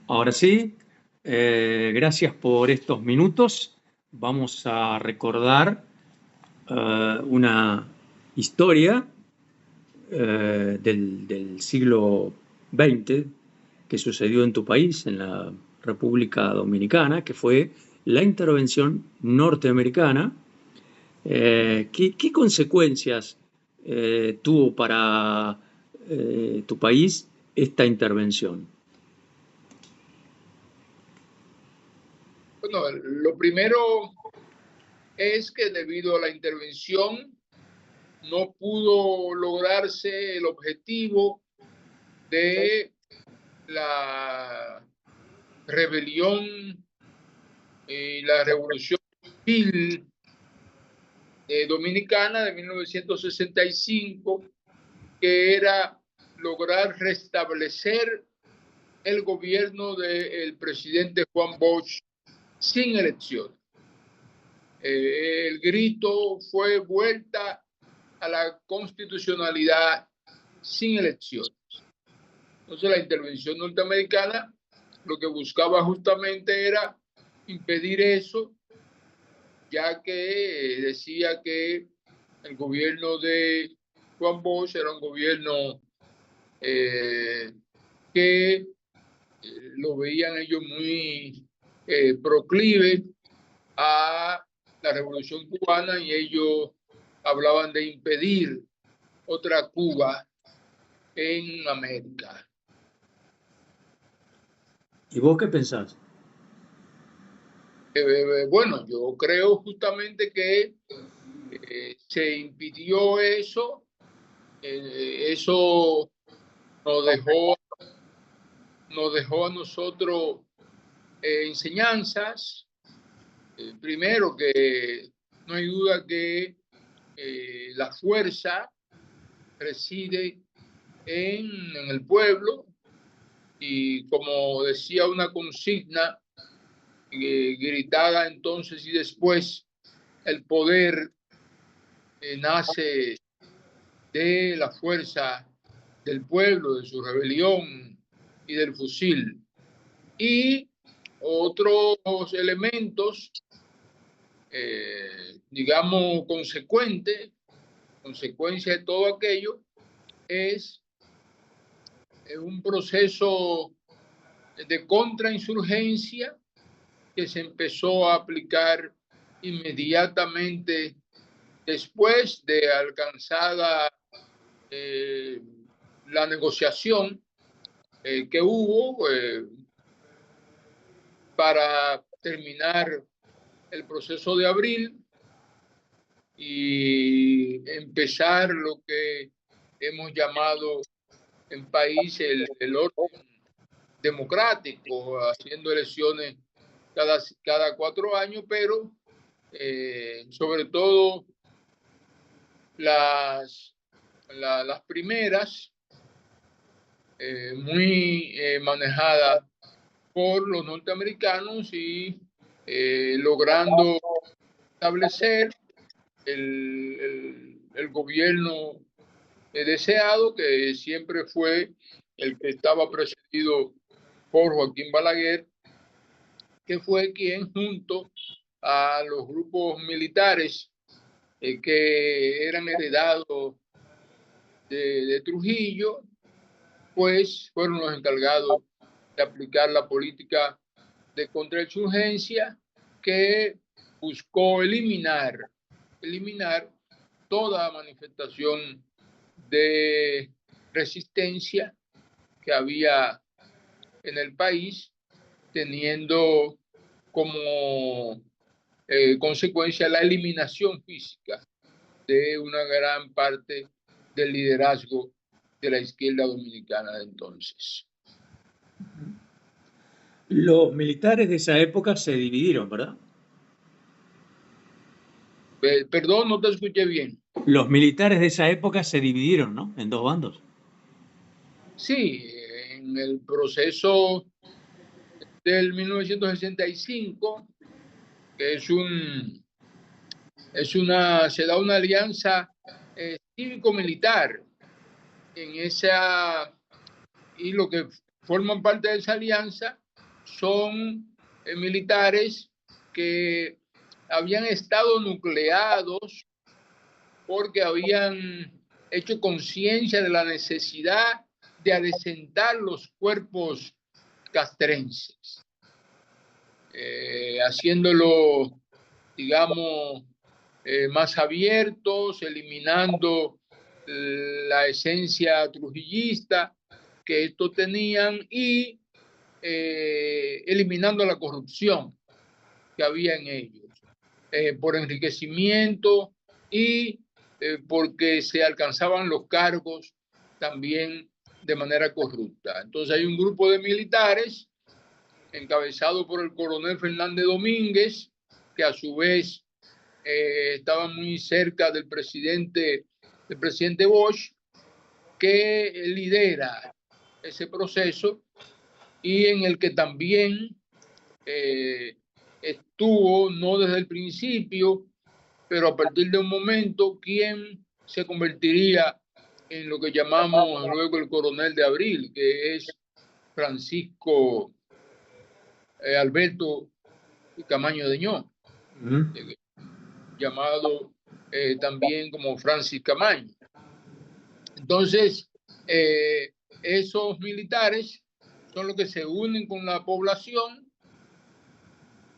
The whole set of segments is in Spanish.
Ahora sí, gracias por estos minutos. Vamos a recordar una historia del siglo XX que sucedió en tu país, en la República Dominicana, que fue la intervención norteamericana. ¿Qué consecuencias tuvo para tu país esta intervención? Bueno, lo primero es que debido a la intervención no pudo lograrse el objetivo de la rebelión y la revolución civil dominicana de 1965, que era lograr restablecer el gobierno del presidente Juan Bosch sin elecciones. El grito fue vuelta a la constitucionalidad sin elecciones. Entonces la intervención norteamericana lo que buscaba justamente era impedir eso, ya que decía que el gobierno de Juan Bosch era un gobierno que lo veían ellos muy proclive a la Revolución Cubana, y ellos hablaban de impedir otra Cuba en América. ¿Y vos qué pensás? Bueno, yo creo justamente que se impidió eso. Eso nos dejó a nosotros enseñanzas. Primero, que no hay duda que la fuerza reside en el pueblo, y como decía una consigna gritada entonces y después, el poder nace de la fuerza del pueblo, de su rebelión y del fusil. Y otros elementos, digamos, consecuencia de todo aquello, es un proceso de contrainsurgencia que se empezó a aplicar inmediatamente después de alcanzada la negociación que hubo para terminar el proceso de abril y empezar lo que hemos llamado en país el orden democrático, haciendo elecciones cada 4 años, pero sobre todo las primeras muy manejadas por los norteamericanos, y logrando establecer el gobierno deseado, que siempre fue el que estaba presidido por Joaquín Balaguer, que fue quien, junto a los grupos militares que eran heredados de Trujillo, pues fueron los encargados de aplicar la política de contrainsurgencia, que buscó eliminar toda manifestación de resistencia que había en el país, teniendo como consecuencia la eliminación física de una gran parte del liderazgo de la izquierda dominicana de entonces. Los militares de esa época se dividieron, ¿verdad? Perdón, no te escuché bien. Los militares de esa época se dividieron, ¿no? En dos bandos. Sí, en el proceso del 1965, que se da una alianza cívico-militar en esa, y lo que forman parte de esa alianza son militares que habían estado nucleados porque habían hecho conciencia de la necesidad de adecentar los cuerpos castrenses, haciéndolo, digamos, más abiertos, eliminando la esencia trujillista que estos tenían y eliminando la corrupción que había en ellos, por enriquecimiento y porque se alcanzaban los cargos también de manera corrupta. Entonces hay un grupo de militares encabezado por el coronel Fernández Domínguez, que a su vez estaba muy cerca del presidente Bosch, que lidera ese proceso y en el que también estuvo, no desde el principio, pero a partir de un momento, quien se convertiría en lo que llamamos luego el coronel de Abril, que es Francisco Alberto Camaño Deñó, llamado también como Francis Camaño. Entonces, esos militares son los que se unen con la población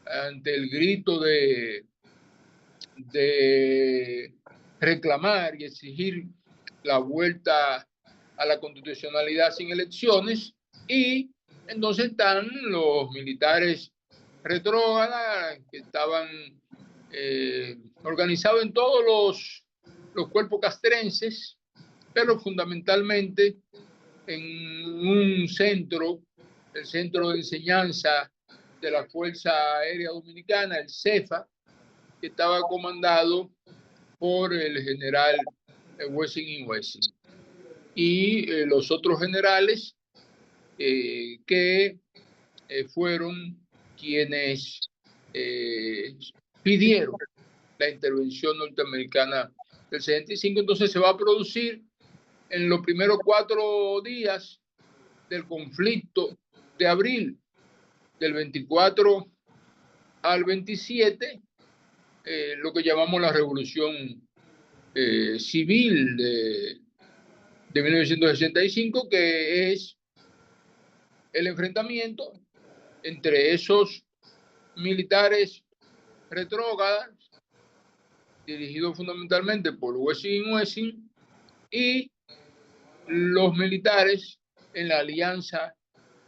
ante el grito de reclamar y exigir la vuelta a la constitucionalidad sin elecciones, y entonces están los militares retrógradas que estaban organizados en todos los cuerpos castrenses, pero fundamentalmente en un centro, el Centro de Enseñanza de la Fuerza Aérea Dominicana, el CEFA, que estaba comandado por el general Wessing Wessing y los otros generales que fueron quienes pidieron la intervención norteamericana del 75. Entonces se va a producir en los primeros 4 días del conflicto de abril, del 24 al 27, lo que llamamos la revolución civil de 1965, que es el enfrentamiento entre esos militares retrógradas, dirigidos fundamentalmente por Wessing y los militares en la alianza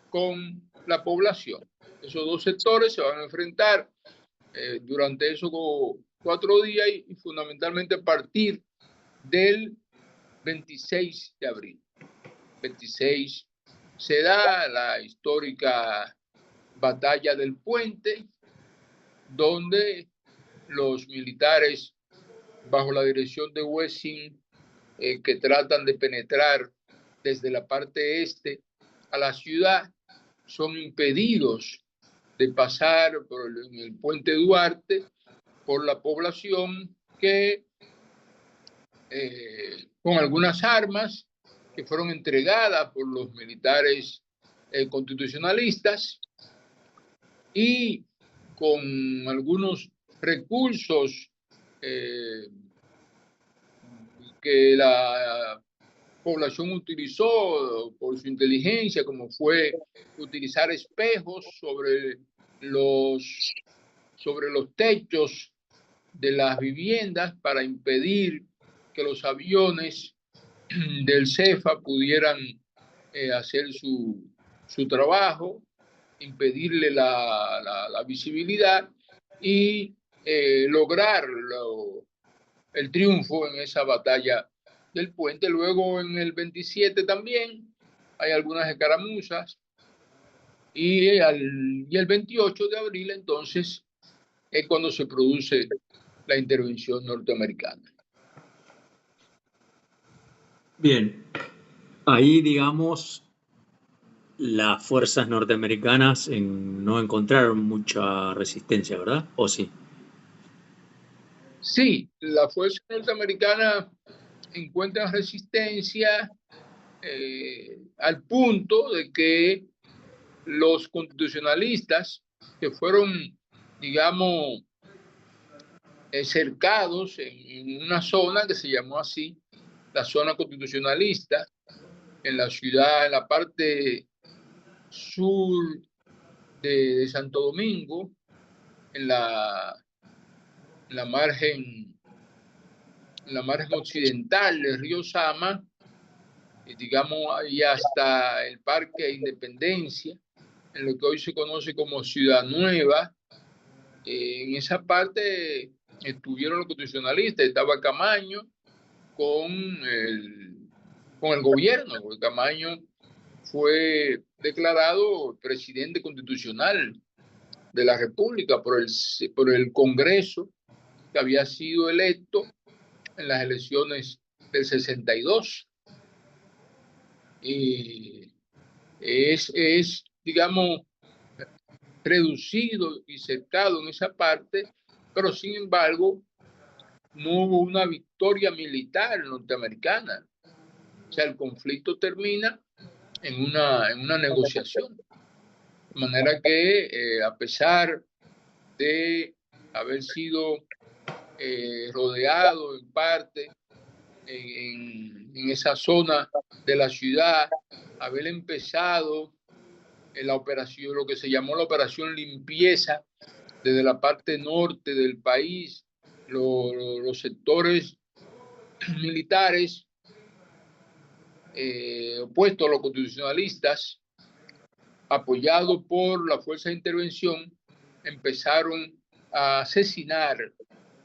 con la población. Esos dos sectores se van a enfrentar durante esos 4 días y fundamentalmente a partir del 26 de abril. 26 se da la histórica batalla del Puente, donde los militares, bajo la dirección de Wessing, que tratan de penetrar desde la parte este a la ciudad, son impedidos de pasar por el Puente Duarte por la población que con algunas armas que fueron entregadas por los militares constitucionalistas y con algunos recursos que la población utilizó por su inteligencia, como fue utilizar espejos sobre los techos de las viviendas para impedir que los aviones del CEFA pudieran hacer su trabajo, impedirle la visibilidad y lograr el triunfo en esa batalla del Puente. Luego en el 27 también hay algunas escaramuzas y el 28 de abril entonces es cuando se produce la intervención norteamericana. Bien, ahí digamos las fuerzas norteamericanas no encontraron mucha resistencia, ¿verdad? ¿O sí? Sí, la fuerza norteamericana encuentra resistencia al punto de que los constitucionalistas que fueron, digamos, cercados en una zona que se llamó así, la zona constitucionalista, en la ciudad, en la parte sur de Santo Domingo, en la margen, en la margen occidental del río Sama, y digamos, ahí hasta el Parque Independencia, en lo que hoy se conoce como Ciudad Nueva. En esa parte estuvieron los constitucionalistas, estaba Camaño con el gobierno, porque Camaño fue declarado presidente constitucional de la República por el Congreso, que había sido electo en las elecciones del 62. Y es, digamos, reducido y cercado en esa parte, pero sin embargo no hubo una victoria militar norteamericana. O sea, el conflicto termina en una negociación. De manera que a pesar de haber sido rodeado en parte en esa zona de la ciudad, haber empezado la operación, lo que se llamó la operación limpieza desde la parte norte del país, los sectores militares opuestos a los constitucionalistas, apoyados por la fuerza de intervención, empezaron a asesinar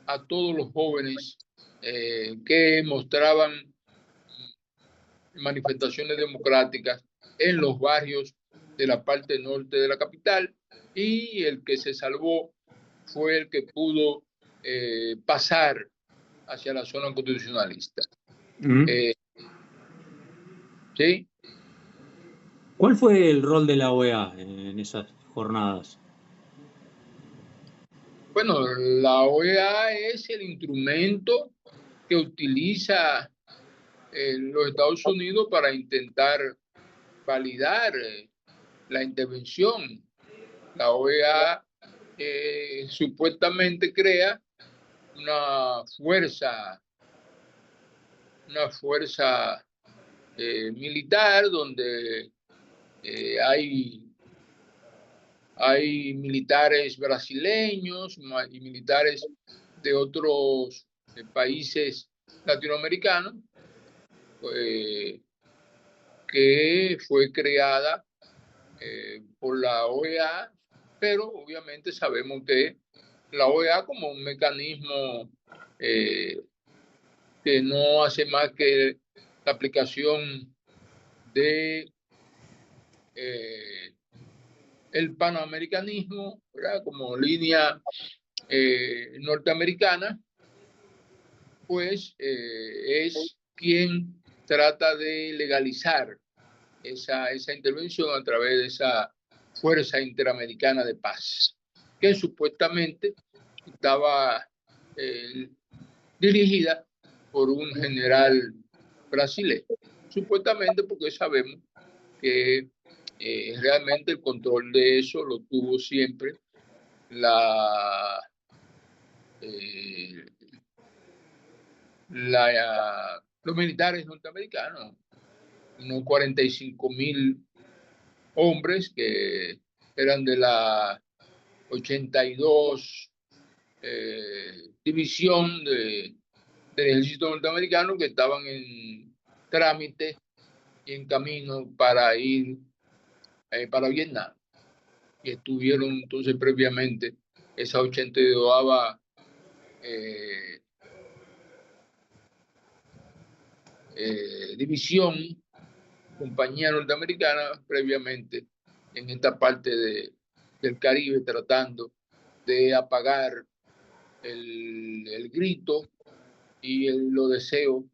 a todos los jóvenes que mostraban manifestaciones democráticas en los barrios de la parte norte de la capital, y el que se salvó fue el que pudo pasar hacia la zona constitucionalista. ¿Sí? ¿Cuál fue el rol de la OEA en esas jornadas? Bueno, la OEA es el instrumento que utiliza los Estados Unidos para intentar validar la intervención. La OEA supuestamente crea una fuerza militar donde hay militares brasileños y militares de otros países latinoamericanos, que fue creada por la OEA, pero obviamente sabemos que la OEA, como un mecanismo que no hace más que la aplicación de el panamericanismo, ¿verdad?, como línea norteamericana, pues es quien trata de legalizar esa intervención a través de esa Fuerza Interamericana de Paz, que supuestamente estaba dirigida por un general brasileño, supuestamente, porque sabemos que realmente el control de eso lo tuvo siempre los militares norteamericanos, unos 45.000 hombres que eran de la 82 división del ejército norteamericano, que estaban en trámite y en camino para ir para Vietnam, y estuvieron entonces previamente esa 82ª división, compañía norteamericana, previamente en esta parte del Caribe, tratando de apagar el grito y los deseos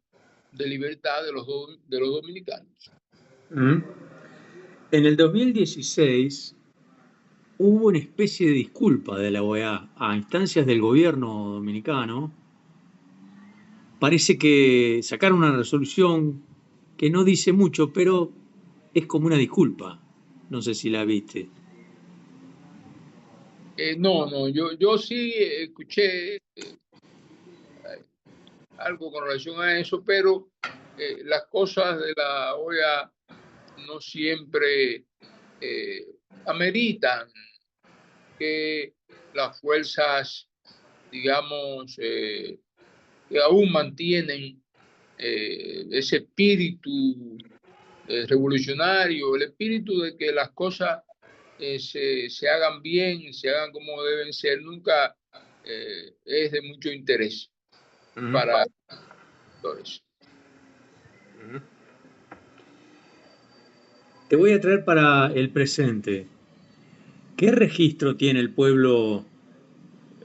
de libertad de los dominicanos. En el 2016 hubo una especie de disculpa de la OEA a instancias del gobierno dominicano. Parece que sacaron una resolución que no dice mucho, pero es como una disculpa. No sé si la viste. No, yo sí escuché algo con relación a eso, pero las cosas de la OEA no siempre eh, ameritan que las fuerzas, digamos, que aún mantienen ese espíritu revolucionario, el espíritu de que las cosas se hagan bien, se hagan como deben ser, nunca es de mucho interés Ujú, para actores. ujú. Te voy a traer para el presente. ¿Qué registro tiene el pueblo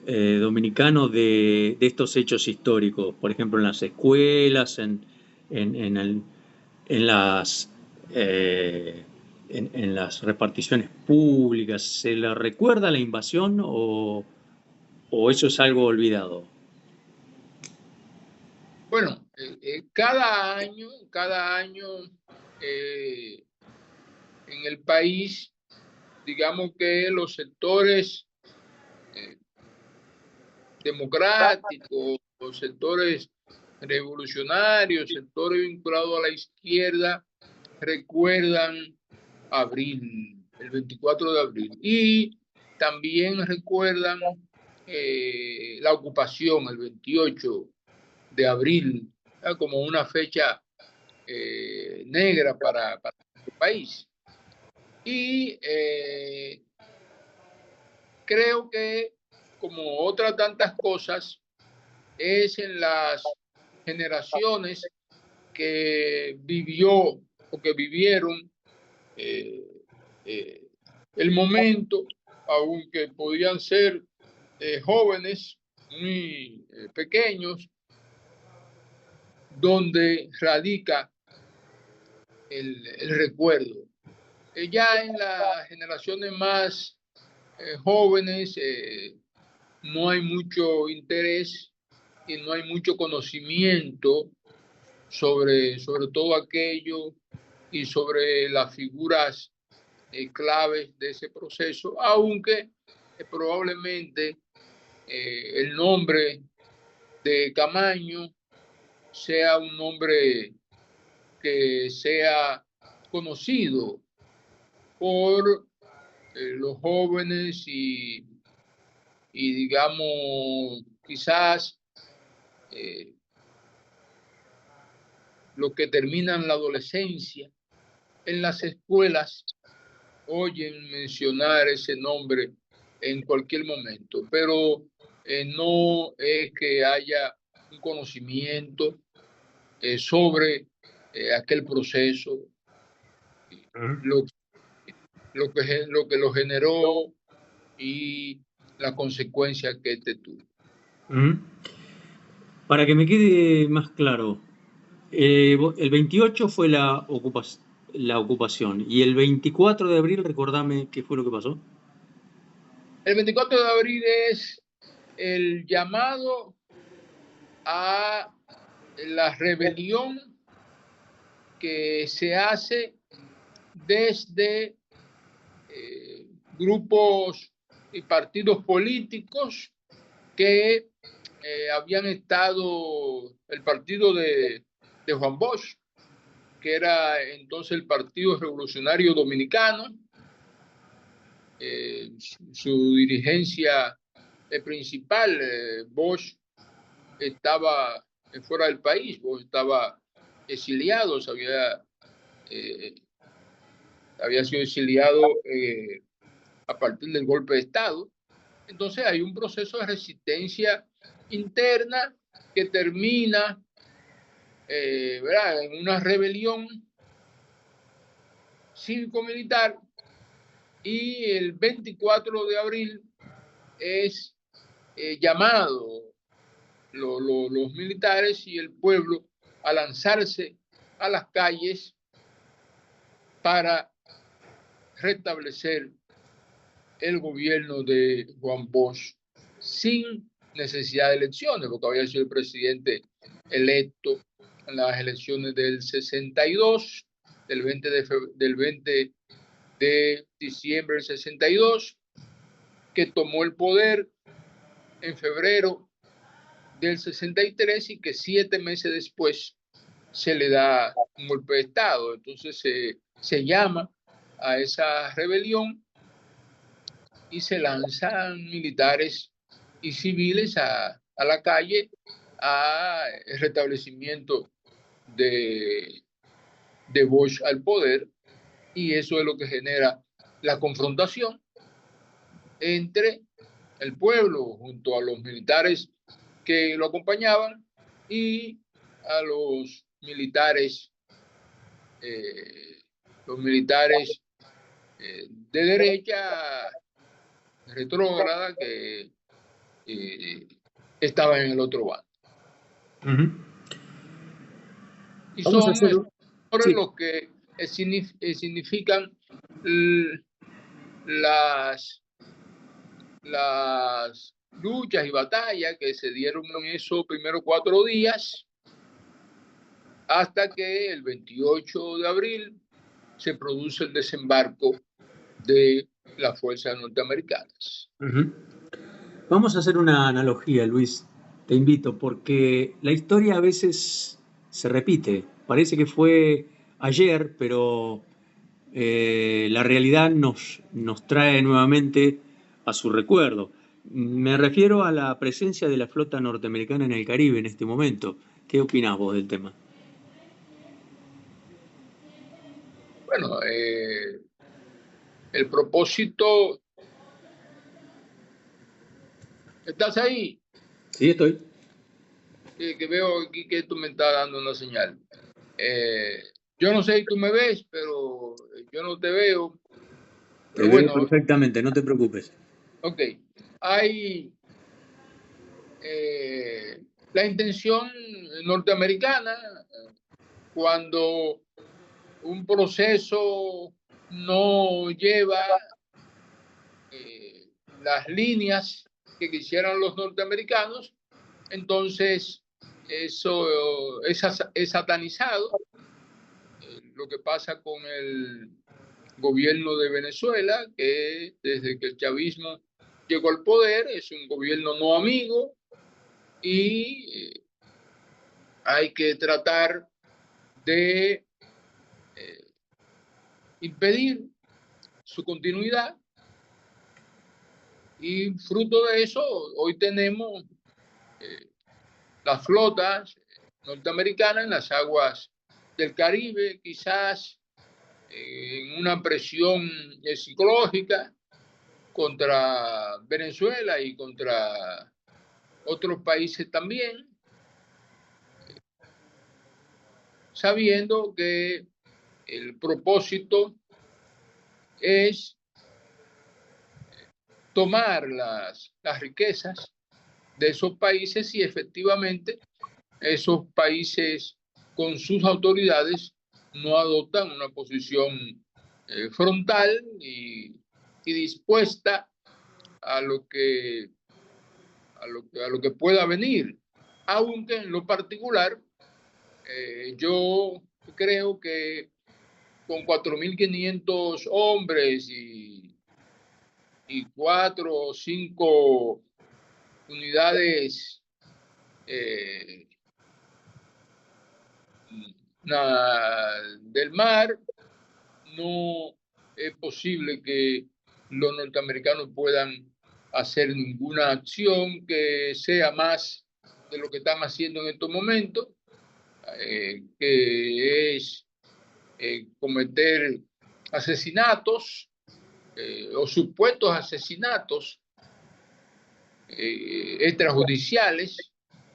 dominicano de estos hechos históricos? Por ejemplo, en las escuelas, en en las, eh, en las reparticiones públicas. ¿Se le recuerda la invasión o eso es algo olvidado? Bueno, cada año eh, en el país, digamos que los sectores eh, democráticos, los sectores revolucionarios, sectores vinculados a la izquierda, recuerdan abril, el 24 de abril, y también recuerdan la ocupación, el 28 de abril, como una fecha negra para nuestro país. Y creo que, como otras tantas cosas, es en las generaciones que vivió o que vivieron eh, eh, el momento, aunque podían ser jóvenes, muy pequeños, donde radica el recuerdo. Ya en las generaciones más jóvenes no hay mucho interés y no hay mucho conocimiento sobre todo aquello y sobre las figuras claves de ese proceso, aunque probablemente el nombre de Camaño sea un nombre que sea conocido por los jóvenes y digamos, quizás eh, los que terminan la adolescencia en las escuelas oyen mencionar ese nombre en cualquier momento, pero no es que haya un conocimiento sobre aquel proceso, lo, lo que lo generó y las consecuencias que este tuvo. Ujú. Para que me quede más claro, el 28 fue la ocupación y el 24 de abril, recordame qué fue lo que pasó. El 24 de abril es el llamado a la rebelión que se hace desde grupos y partidos políticos que habían estado, el partido de Juan Bosch, que era entonces el Partido Revolucionario Dominicano, su dirigencia principal, Bosch, estaba fuera del país, Bosch estaba exiliado, eh, había sido exiliado a partir del golpe de Estado. Entonces hay un proceso de resistencia interna que termina ¿verdad? En una rebelión cívico-militar y el 24 de abril es llamado los militares y el pueblo a lanzarse a las calles para restablecer el gobierno de Juan Bosch sin necesidad de elecciones, porque había sido el presidente electo en las elecciones del 62, del 20 de diciembre del 62, que tomó el poder en febrero del 63 y que 7 meses después se le da un golpe de Estado. Entonces se llama a esa rebelión y se lanzan militares y civiles a la calle a el restablecimiento de Bosch al poder, y eso es lo que genera la confrontación entre el pueblo junto a los militares que lo acompañaban y a los militares de derecha retrógrada que estaban en el otro bando. Y Vamos a son hacer... Sí. los que significan las luchas y batallas que se dieron en esos primeros 4 días, hasta que el 28 de abril se produce el desembarco de las fuerzas norteamericanas. Vamos a hacer una analogía, Luis. Te invito, porque la historia a veces se repite. Parece que fue ayer, pero la realidad nos trae nuevamente a su recuerdo. Me refiero a la presencia de la flota norteamericana en el Caribe en este momento. ¿Qué opinás vos del tema? Bueno, el propósito... ¿Estás ahí? Sí, estoy. Que veo aquí que tú me estás dando una señal. Yo no sé si tú me ves, pero yo no te veo. Te Pero veo bueno, perfectamente, no te preocupes. ok. Hay la intención norteamericana cuando un proceso no lleva las líneas que quisieran los norteamericanos, entonces eso es satanizado. Lo que pasa con el gobierno de Venezuela, que desde que el chavismo llegó al poder es un gobierno no amigo, y hay que tratar de impedir su continuidad, y fruto de eso hoy tenemos las flotas norteamericanas en las aguas del Caribe, quizás en una presión psicológica contra Venezuela y contra otros países también, sabiendo que el propósito es tomar las riquezas de esos países, y efectivamente esos países con sus autoridades no adoptan una posición frontal y dispuesta a lo que pueda venir, aunque en lo particular yo creo que con 4.500 hombres y 4 o 5 unidades del mar, no es posible que los norteamericanos puedan hacer ninguna acción que sea más de lo que están haciendo en estos momentos, que es cometer asesinatos o supuestos asesinatos extrajudiciales,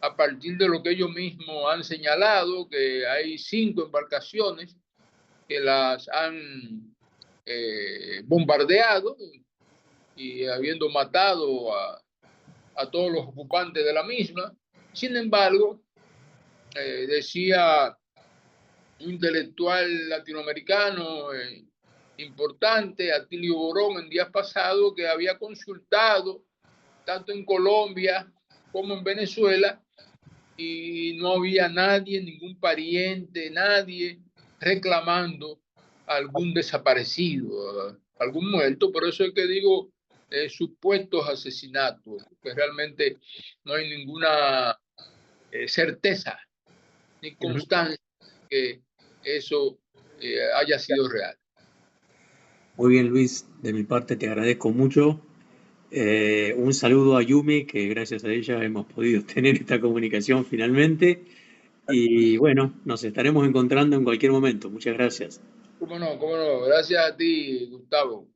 a partir de lo que ellos mismos han señalado, que hay 5 embarcaciones que las han bombardeado y habiendo matado a todos los ocupantes de la misma. Sin embargo, decía un intelectual latinoamericano importante, Atilio Borón, en días pasados, que había consultado tanto en Colombia como en Venezuela, y no había nadie, ningún pariente, nadie reclamando algún desaparecido, algún muerto. Por eso es que digo supuestos asesinatos, porque realmente no hay ninguna certeza ni Ujú. constancia que eso haya sido real. Muy bien, Luis, de mi parte te agradezco mucho. Un saludo a Yumi, que gracias a ella hemos podido tener esta comunicación finalmente. Y bueno, nos estaremos encontrando en cualquier momento. Muchas gracias. Cómo no, cómo no. Gracias a ti, Gustavo.